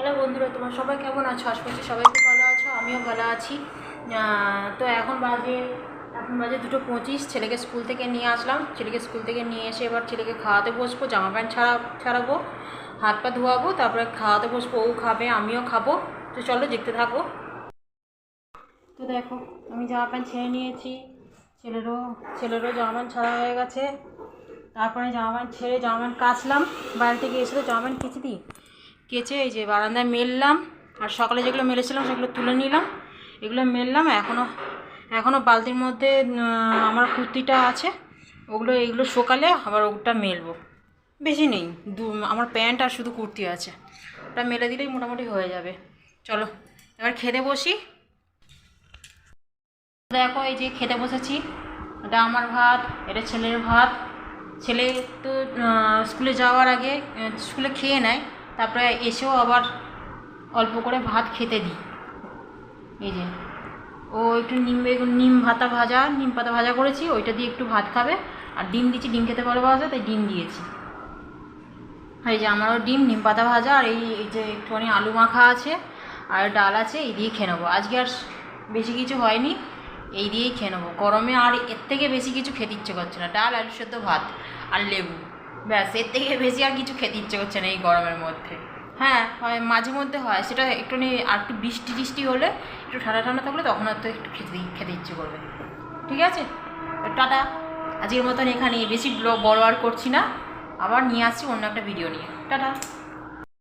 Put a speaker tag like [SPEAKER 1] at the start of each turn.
[SPEAKER 1] Hello বন্ধুরা, তোমার সবাই কেমন আছো? আশা করছি সবাই খুব ভালো আছো, আমিও ভালো আছি। তো এখন বাজে 2:25। ছেলেকে স্কুল থেকে নিয়ে আসলাম। ছেলেকে স্কুল থেকে নিয়ে এসে এবার ছেলেকে খাওয়াতে বসবো, জামা প্যান্ট ছাড়াবো, হাত পা ধোয়াবো, তারপরে খাওয়াতে বসবো। ও খাবে, আমিও খাবো। তো চলো দেখতে থাকো। তো দেখো, আমি জামা প্যান্ট ছেড়ে নিয়েছি। ছেলেরও জামা প্যান্ট ছাড়া হয়ে গেছে। তারপরে জামা প্যান্ট ছেড়ে জামা প্যান্ট কাচলাম। বাইরে থেকে এসে তো জামা প্যান্ট কেচে এই যে বারান্দায় মেললাম। আর সকালে যেগুলো মেলেছিলাম সেগুলো তুলে নিলাম। এগুলো মেললাম। এখনও বালতির মধ্যে আমার কুর্তিটা আছে, এইগুলো সকালে আবার ওটা মেলবো। বেশি নেই, আমার প্যান্ট আর শুধু কুর্তি আছে, ওটা মেলে দিলেই মোটামুটি হয়ে যাবে। চলো এবার খেতে বসি। দেখো এই যে খেতে বসেছি। এটা আমার ভাত, এটা ছেলের ভাত। ছেলে তো স্কুলে যাওয়ার আগে স্কুলে খেয়ে নেয়, তারপরে এসেও আবার অল্প করে ভাত খেতে দিই। এই যে ও একটু নিম পাতা ভাজা করেছি, ওইটা দিয়ে একটু ভাত খাবে। আর ডিম দিচ্ছি, ডিম খেতে ভালোবাসে তাই ডিম দিয়েছি। আর এই যে আমারও ডিম, নিম পাতা ভাজা, আর এই যে একটুখানি আলু মাখা আছে, আর ডাল আছে। এই দিয়ে খেয়ে নেবো। আজকে আর বেশি কিছু হয়নি, এই দিয়েই খেয়ে নেবো। গরমে আর এর থেকে বেশি কিছু খেতে ইচ্ছে করছে না। ডাল, আলু সেদ্ধ, ভাত আর লেবু, ব্যাস। এর থেকে বেশি আর কিছু খেতে ইচ্ছে করছে না এই গরমের মধ্যে। হ্যাঁ হয়, মাঝে মধ্যে হয়, সেটা একটুখানি আর একটু বৃষ্টি হলে, একটু ঠান্ডা ঠান্ডা থাকলে তখন হয়তো একটু খেতে ইচ্ছে করবে। ঠিক আছে, টাটা। আজকের মতন এখানে বেশি বড় আর করছি না, আবার নিয়ে আসছি অন্য একটা ভিডিও নিয়ে। টাটা।